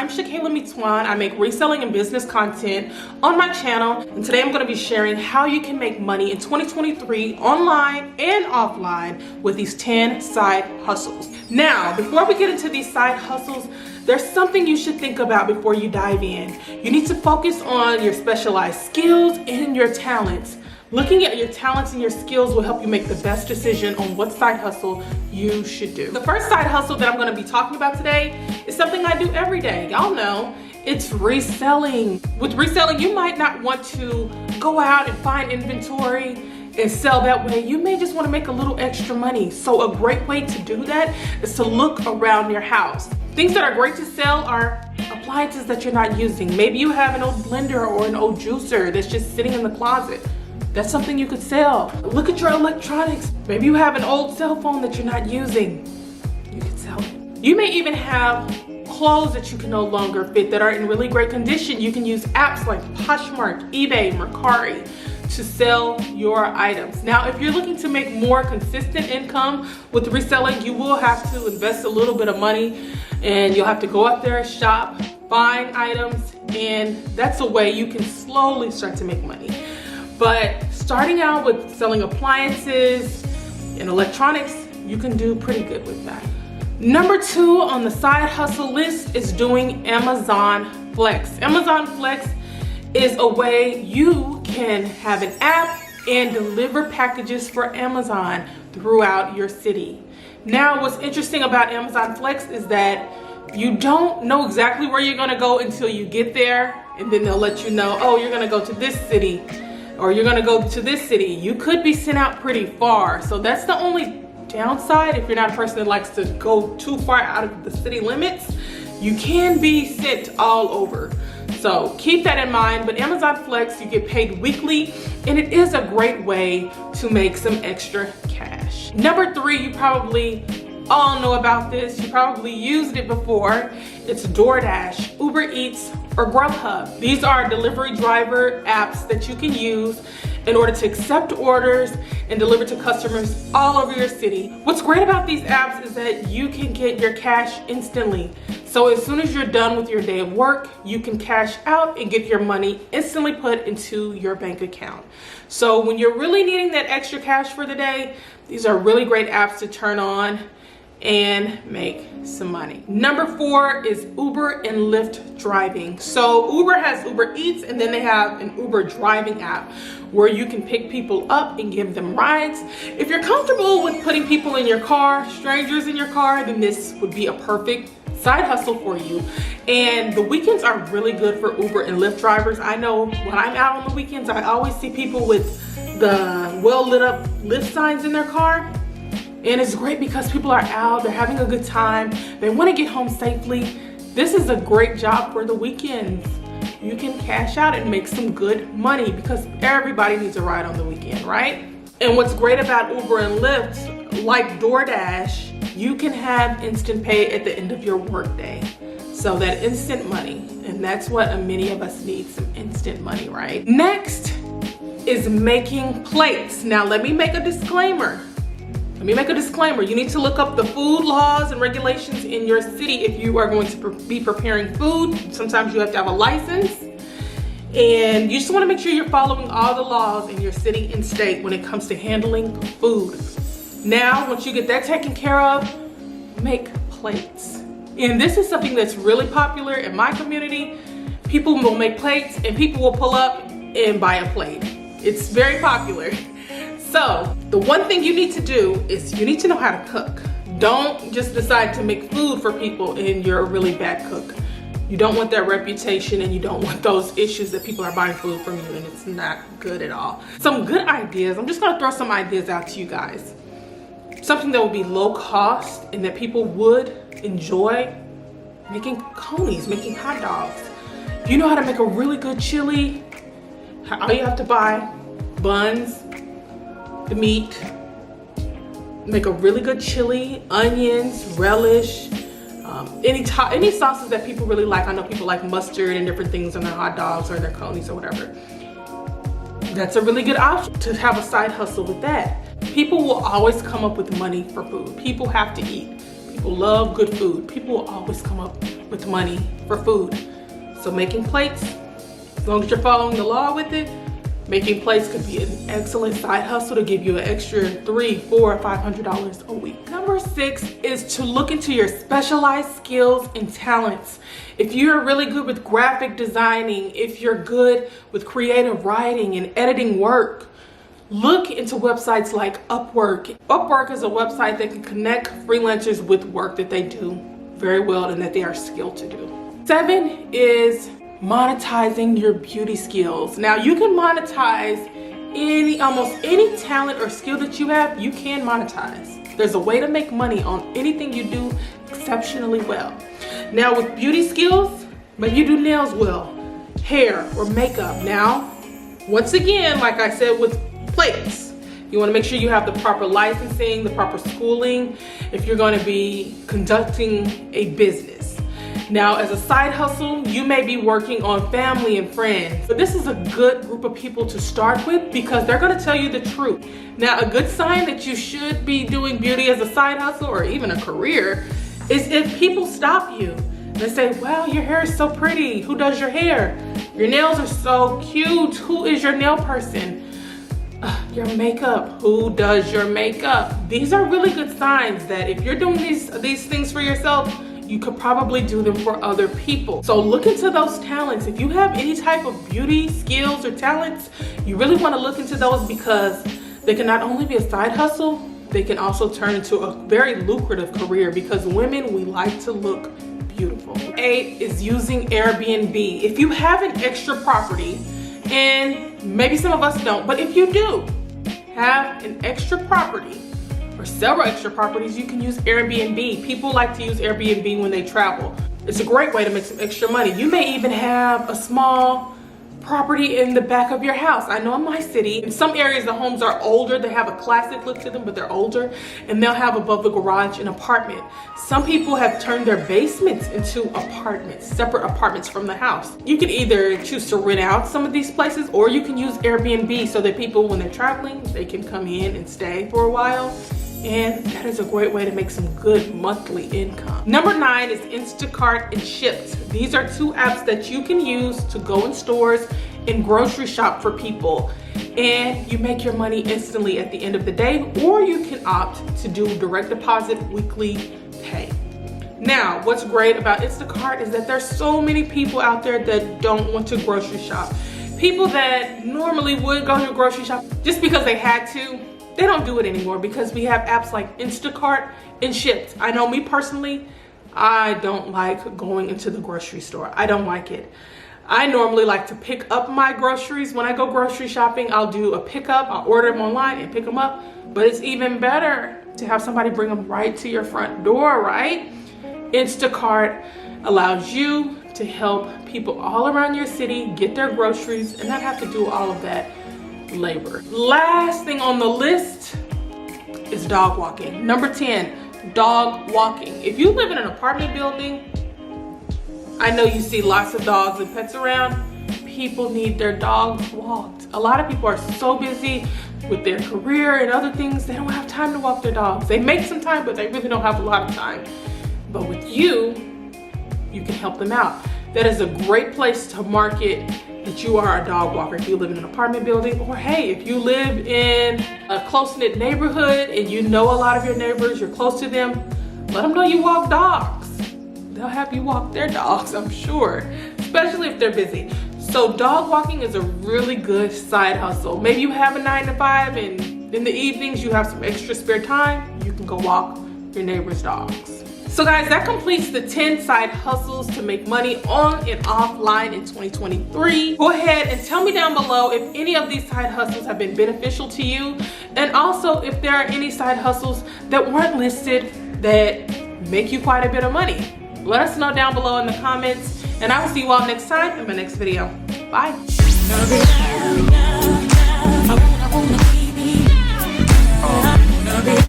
I'm Shakayla. I make reselling and business content on my channel, and today I'm going to be sharing how you can make money in 2023 online and offline with these 10 side hustles. Now, before we get into these side hustles, there's something you should think about before you dive in. You need to focus on your specialized skills and your talents. Looking at your talents and your skills will help you make the best decision on what side hustle you should do. The first side hustle that I'm going to be talking about today is something I do every day. Y'all know, it's reselling. With reselling, you might not want to go out and find inventory and sell that way. You may just want to make a little extra money. So a great way to do that is to look around your house. Things that are great to sell are appliances that you're not using. Maybe you have an old blender or an old juicer that's just sitting in the closet. That's something you could sell. Look at your electronics. Maybe you have an old cell phone that you're not using. You could sell it. You may even have clothes that you can no longer fit that are in really great condition. You can use apps like Poshmark, eBay, Mercari to sell your items. Now, if you're looking to make more consistent income with reselling, you will have to invest a little bit of money and you'll have to go out there, shop, find items, and that's a way you can slowly start to make money. But starting out with selling appliances and electronics, you can do pretty good with that. Number 2 on the side hustle list is doing Amazon Flex. Amazon Flex is a way you can have an app and deliver packages for Amazon throughout your city. Now, what's interesting about Amazon Flex is that you don't know exactly where you're gonna go until you get there, and then they'll let you know, oh, you're gonna go to this city, or you're gonna go to this city. You could be sent out pretty far. So that's the only downside. If you're not a person that likes to go too far out of the city limits, you can be sent all over. So keep that in mind. But Amazon Flex, you get paid weekly, and it is a great way to make some extra cash. Number 3, you probably all know about this. You probably used it before. It's DoorDash, Uber Eats, or Grubhub. These are delivery driver apps that you can use in order to accept orders and deliver to customers all over your city. What's great about these apps is that you can get your cash instantly. So as soon as you're done with your day of work, you can cash out and get your money instantly put into your bank account. So when you're really needing that extra cash for the day, these are really great apps to turn on and make some money. Number 4 is Uber and Lyft driving. So Uber has Uber Eats, and then they have an Uber driving app where you can pick people up and give them rides. If you're comfortable with putting people in your car, strangers in your car, then this would be a perfect side hustle for you. And the weekends are really good for Uber and Lyft drivers. I know when I'm out on the weekends, I always see people with the well lit up Lyft signs in their car. And it's great because people are out, they're having a good time, they want to get home safely. This is a great job for the weekends. You can cash out and make some good money because everybody needs a ride on the weekend, right? And what's great about Uber and Lyft, like DoorDash, you can have instant pay at the end of your workday. So that instant money, and that's what many of us need, some instant money, right? Next is making plates. Now let me make a disclaimer. You need to look up the food laws and regulations in your city if you are going to be preparing food. Sometimes you have to have a license. And you just want to make sure you're following all the laws in your city and state when it comes to handling food. Now, once you get that taken care of, make plates. And this is something that's really popular in my community. People will make plates and people will pull up and buy a plate. It's very popular. So the one thing you need to do is you need to know how to cook. Don't just decide to make food for people and you're a really bad cook. You don't want that reputation and you don't want those issues that people are buying food from you and it's not good at all. Some good ideas, I'm just gonna throw some ideas out to you guys. Something that would be low cost and that people would enjoy, making conies, making hot dogs. If you know how to make a really good chili, all you have to buy, buns, the meat, make a really good chili, onions, relish, any sauces that people really like. I know people like mustard and different things on their hot dogs or their conies or whatever. That's a really good option to have a side hustle with that. People will always come up with money for food. People have to eat. People love good food. People will always come up with money for food. So making plates, as long as you're following the law with it, making plates could be an excellent side hustle to give you an extra $300, $400, or $500 a week. Number 6 is to look into your specialized skills and talents. If you're really good with graphic designing, if you're good with creative writing and editing work, look into websites like Upwork. Upwork is a website that can connect freelancers with work that they do very well and that they are skilled to do. 7 is monetizing your beauty skills. Now you can monetize almost any talent or skill that you have, you can monetize. There's a way to make money on anything you do exceptionally well. Now with beauty skills, maybe you do nails well, hair or makeup. Now, once again, like I said with plates, you want to make sure you have the proper licensing, the proper schooling if you're going to be conducting a business. Now, as a side hustle, you may be working on family and friends, but this is a good group of people to start with because they're going to tell you the truth. Now, a good sign that you should be doing beauty as a side hustle or even a career is if people stop you and say, wow, your hair is so pretty. Who does your hair? Your nails are so cute. Who is your nail person? Your makeup. Who does your makeup? These are really good signs that if you're doing these things for yourself, you could probably do them for other people. So look into those talents. If you have any type of beauty skills or talents, you really want to look into those because they can not only be a side hustle, they can also turn into a very lucrative career because women, we like to look beautiful. 8 is using Airbnb. If you have an extra property, and maybe some of us don't, but if you do have an extra property or several extra properties, you can use Airbnb. People like to use Airbnb when they travel. It's a great way to make some extra money. You may even have a small property in the back of your house. I know in my city, in some areas the homes are older, they have a classic look to them, but they're older, and they'll have above the garage an apartment. Some people have turned their basements into apartments, separate apartments from the house. You can either choose to rent out some of these places, or you can use Airbnb so that people, when they're traveling, they can come in and stay for a while. And that is a great way to make some good monthly income. Number 9 is Instacart and Shipt. These are 2 apps that you can use to go in stores and grocery shop for people. And you make your money instantly at the end of the day, or you can opt to do direct deposit weekly pay. Now, what's great about Instacart is that there's so many people out there that don't want to grocery shop. People that normally would go to a grocery shop just because they had to, they don't do it anymore because we have apps like Instacart and Shipt. I know me personally, I don't like going into the grocery store. I don't like it. I normally like to pick up my groceries. When I go grocery shopping, I'll do a pickup. I'll order them online and pick them up. But it's even better to have somebody bring them right to your front door, right? Instacart allows you to help people all around your city get their groceries and not have to do all of that labor. Last thing on the list is dog walking. Number 10, dog walking. If you live in an apartment building, I know you see lots of dogs and pets around. People need their dogs walked. A lot of people are so busy with their career and other things, they don't have time to walk their dogs. They make some time, but they really don't have a lot of time. But with you can help them out. That is a great place to market that you are a dog walker if you live in an apartment building, or hey, if you live in a close-knit neighborhood and you know a lot of your neighbors, you're close to them, let them know you walk dogs. They'll have you walk their dogs, I'm sure, especially if they're busy. So dog walking is a really good side hustle. Maybe you have a 9-to-5 and in the evenings you have some extra spare time, you can go walk your neighbor's dogs. So guys, that completes the 10 side hustles to make money on and offline in 2023. Go ahead and tell me down below if any of these side hustles have been beneficial to you, and also if there are any side hustles that weren't listed that make you quite a bit of money. Let us know down below in the comments, and I will see you all next time in my next video. Bye.